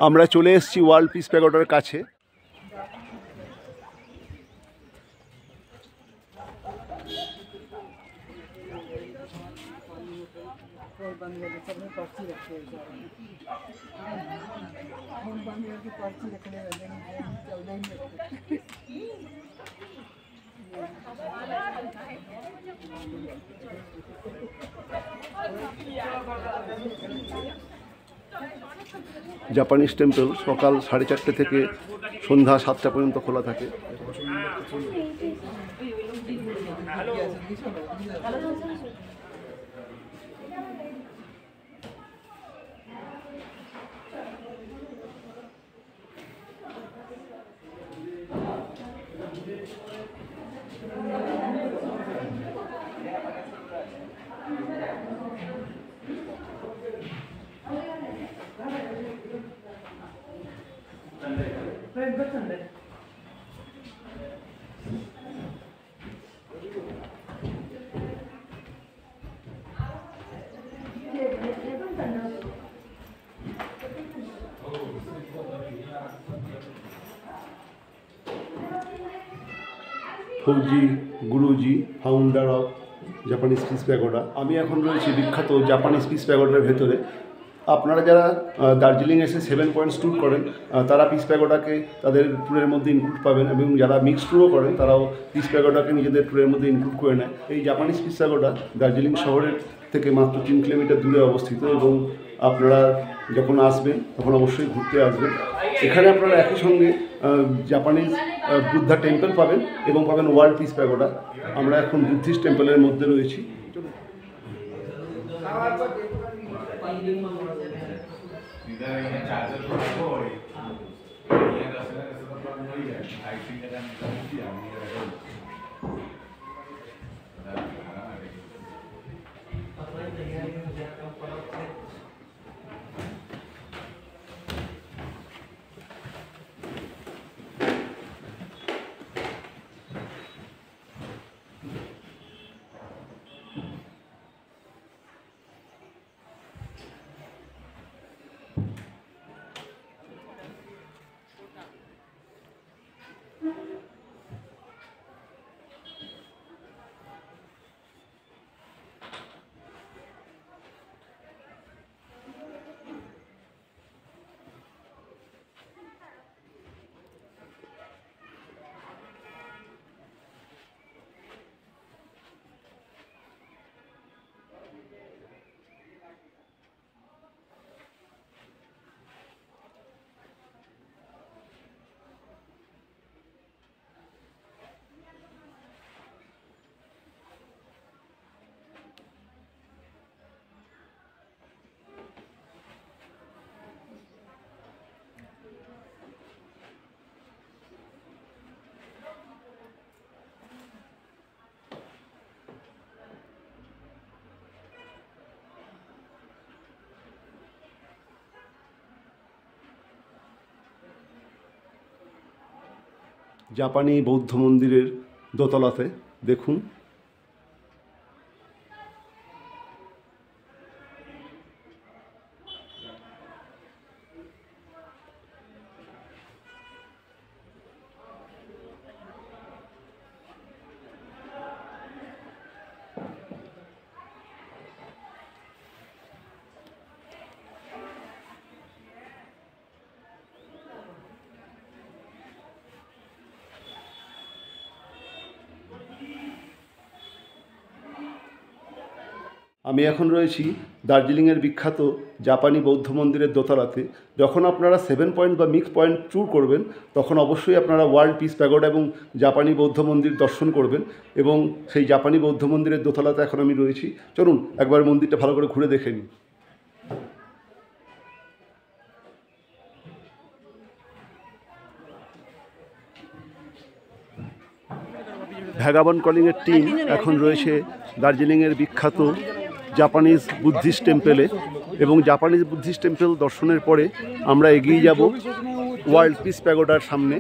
আমরা চলে এসেছি ওয়ার্ল্ড পিস প্যাগোডার কাছে। জাপানিজ টেম্পল সকাল 4:30 থেকে সন্ধ্যা 7টা পর্যন্ত খোলা থাকে। Fujii Guruji, founder of Japanese peace pagoda. আমি এখন রয়েছি বিখ্যাত জাপানিজ পিস প্যাগোডার ভেতরে। আপনারা যারা দার্জিলিং এসে 7 পয়েন্টস ট্যুর করেন তারা পিস প্যাগোডাকে তাদের ট্যুরের মধ্যে ইনক্লুড পাবেন, এবং যারা মিক্সড ট্যুরও করেন তারাও পিস প্যাগোডাকে নিজেদের ট্যুরের মধ্যে ইনক্লুড করে নেয়। এই জাপানিজ পিস প্যাগোডা দার্জিলিং শহরের থেকে মাত্র 3 কিলোমিটার দূরে অবস্থিত, এবং আপনারা যখন আসবেন তখন অবশ্যই ঘুরতে আসবেন। এখানে আপনারা একই সঙ্গে জাপানিজ বুদ্ধা টেম্পল পাবেন এবং পাবেন ওয়ার্ল্ড পিস প্যাগোডা। আমরা এখন বুদ্ধিস্ট টেম্পলের মধ্যে রয়েছি। জাপানি বৌদ্ধ মন্দিরের দোতলাতে দেখুন। আমি এখন রয়েছি দার্জিলিংয়ের বিখ্যাত জাপানি বৌদ্ধ মন্দিরের দোতলাতে। যখন আপনারা 7 পয়েন্ট বা মিক্স পয়েন্ট ট্যুর করবেন তখন অবশ্যই আপনারা ওয়ার্ল্ড পিস প্যাগোডা এবং জাপানি বৌদ্ধ মন্দির দর্শন করবেন, এবং সেই জাপানি বৌদ্ধ মন্দিরের দোতলাতে এখন আমি রয়েছি। চলুন একবার মন্দিরটা ভালো করে ঘুরে দেখে নিই। ভ্যাগাবন্ড কলিংয়ের টিম এখন রয়েছে দার্জিলিংয়ের বিখ্যাত জাপানিজ বুদ্ধিস্ট টেম্পলে, এবং জাপানিজ বুদ্ধিস্ট টেম্পল দর্শনের পরে আমরা এগিয়ে যাব ওয়ার্ল্ড পিস প্যাগোডার সামনে।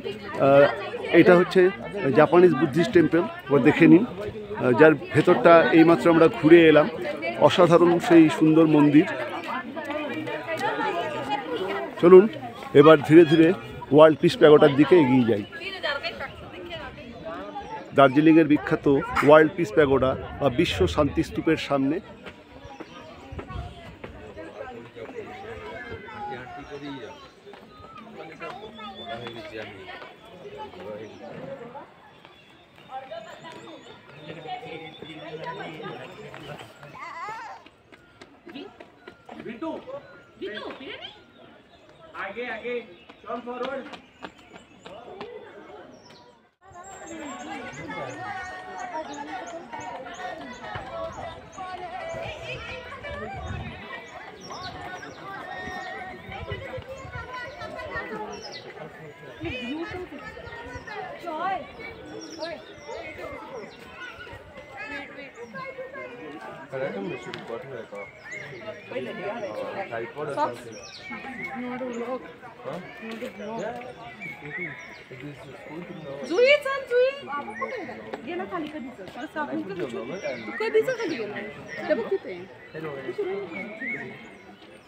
এটা হচ্ছে জাপানিজ বুদ্ধিস্ট টেম্পল, দেখে নিন, যার ভেতরটা এইমাত্র আমরা ঘুরে এলাম। অসাধারণ সেই সুন্দর মন্দির। চলুন এবার ধীরে ধীরে ওয়ার্ল্ড পিস প্যাগোডার দিকে এগিয়ে যাই। দার্জিলিংয়ের বিখ্যাত ওয়ার্ল্ড পিস প্যাগোডা বা বিশ্ব শান্তি স্তূপের সামনে। आगे आगे कम फॉरवर्ड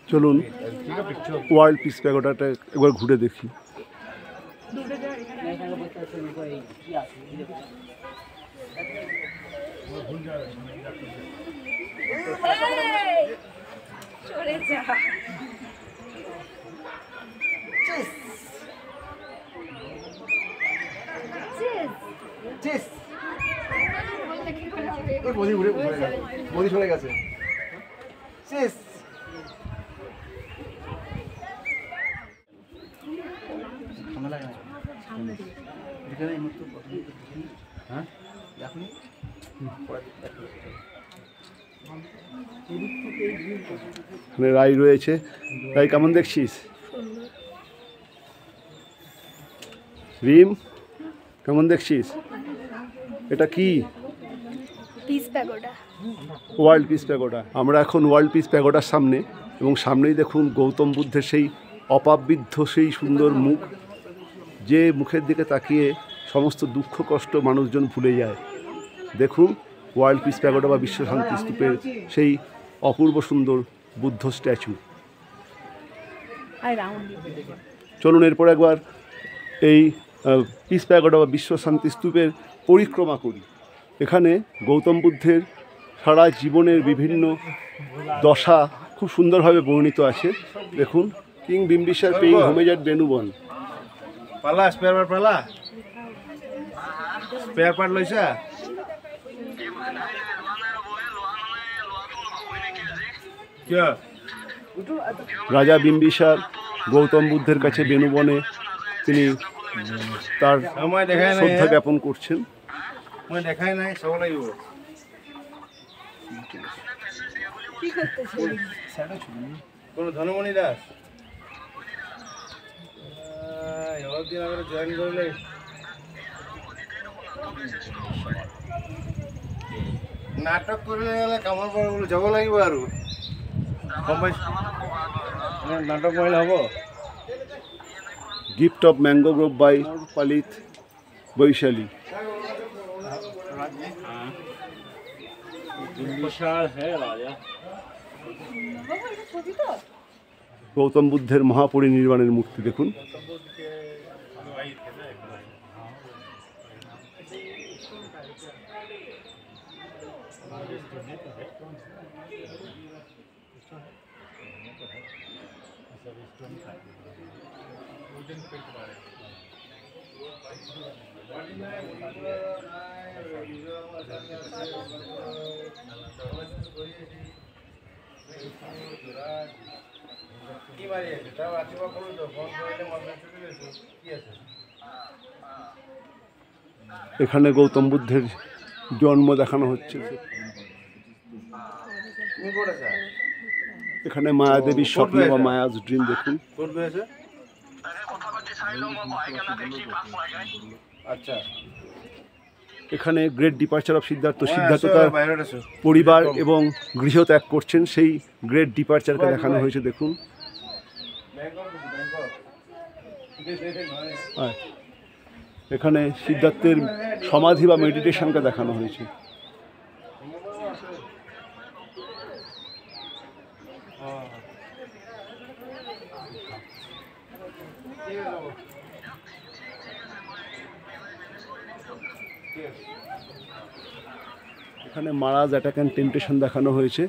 চলুন ওয়ার্ল্ড পিস প্যাগোডাটা একবার ঘুরে দেখি। মোদি চলে গেছে। রাই রয়েছে। রাই কেমন দেখছিস? রিম কেমন দেখছিস? এটা কি? Piece pagoda, world piece pagoda. আমরা এখন ওয়ার্ল্ড পিস প্যাগোডার সামনে, এবং সামনেই দেখুন গৌতম বুদ্ধের সেই অপাবৃদ্ধ সেই সুন্দর মুখ, যে মুখের দিকে তাকিয়ে সমস্ত দুঃখ কষ্ট মানুষজন ভুলে যায়। দেখুন ওয়ার্ল্ড পিস প্যাগোডা বা বিশ্ব শান্তি স্তূপের সেই অপূর্ব সুন্দর বুদ্ধ স্ট্যাচু। চলুন এরপর একবার এই পিস প্যাগোডা বা বিশ্ব শান্তি স্তূপের পরিক্রমা করি। এখানে গৌতম বুদ্ধের সারা জীবনের বিভিন্ন দশা খুব সুন্দরভাবে বর্ণিত আছে। দেখুন, কিং বিম্বিসার পেইং হোমেজ এট বেনুবন। পালা স্পেয়ার পার্ট, পালা স্পেয়ার পার্ট লইছা? রাজা বিম্বিসার গৌতম বুদ্ধের কাছে বেনুবনে তিনি তার শ্রদ্ধা জ্ঞাপন করছেন। দেখাই নাই, সব লাগিব। কোন ধনমণি দাস দিন আগে জয়েন করলে নাটক করলে গেলে কামর পড়ে বলে যাব লাগিব আর নাটক মহিলা হব। Gift of mango grove by Palit Vaishali. Gautam বুদ্ধের মহাপরিনির্বাণের মূর্তি দেখুন। এখানে গৌতম বুদ্ধের জন্ম দেখানো হচ্ছে। এখানে মায়াদেবীর স্বপ্ন বা মায়াজ ড্রিম দেখুন। আচ্ছা, এখানে great departure of Siddhartha. Siddhartha তার পরিবার এবং গৃহ ত্যাগ করছেন, সেই গ্রেট ডিপার্চারকে দেখানো হয়েছে দেখুন। এখানে সিদ্ধার্থের সমাধি বা মেডিটেশনকে দেখানো হয়েছে। এখানে মারাজ অ্যাটাক অ্যান্ড টেম্পটেশন দেখানো হয়েছে,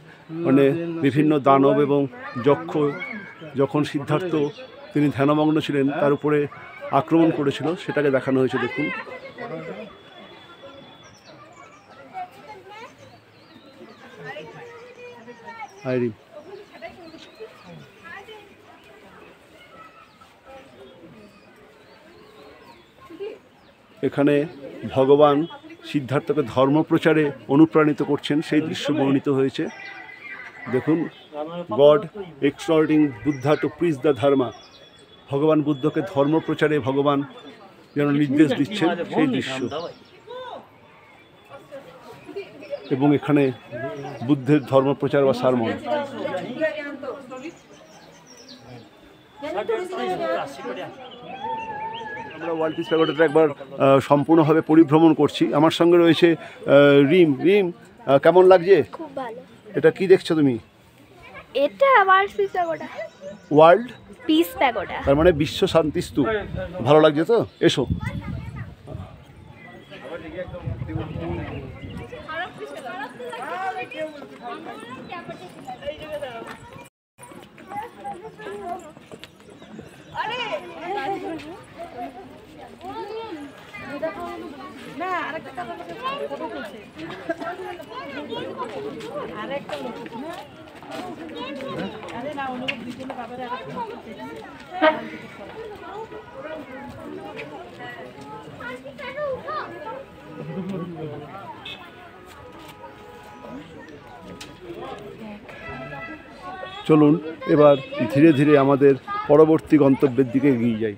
মানে বিভিন্ন দানব এবং যক্ষ যখন সিদ্ধার্থ তিনি ধ্যানমগ্ন ছিলেন তার উপরে আক্রমণ করেছিল সেটাকে দেখানো হয়েছে। দেখুন আইরিন, এখানে ভগবান সিদ্ধার্থকে ধর্মপ্রচারে অনুপ্রাণিত করছেন সেই দৃশ্য বর্ণিত হয়েছে। দেখুন, God exhorting Buddha to preach the dharma, ভগবান বুদ্ধকে ধর্মপ্রচারে ভগবান যেন নির্দেশ দিচ্ছেন সেই দৃশ্য। এবং এখানে বুদ্ধের ধর্মপ্রচার বা সারমন। আমরা ওয়ার্ল্ড পিস প্যাগোডাটা একবার সম্পূর্ণভাবে পরিভ্রমণ করছি। আমার সঙ্গে রয়েছে রিম। রিম, কেমন লাগছে? খুব ভালো। এটা কি দেখছো তুমি? এটা world piece pagoda. World piece pagoda, তার মানে বিশ্ব শান্তি স্তূপ। ভালো লাগছে তো? এসো। চলুন এবার ধীরে ধীরে আমাদের পরবর্তী গন্তব্যের দিকে এগিয়ে যাই।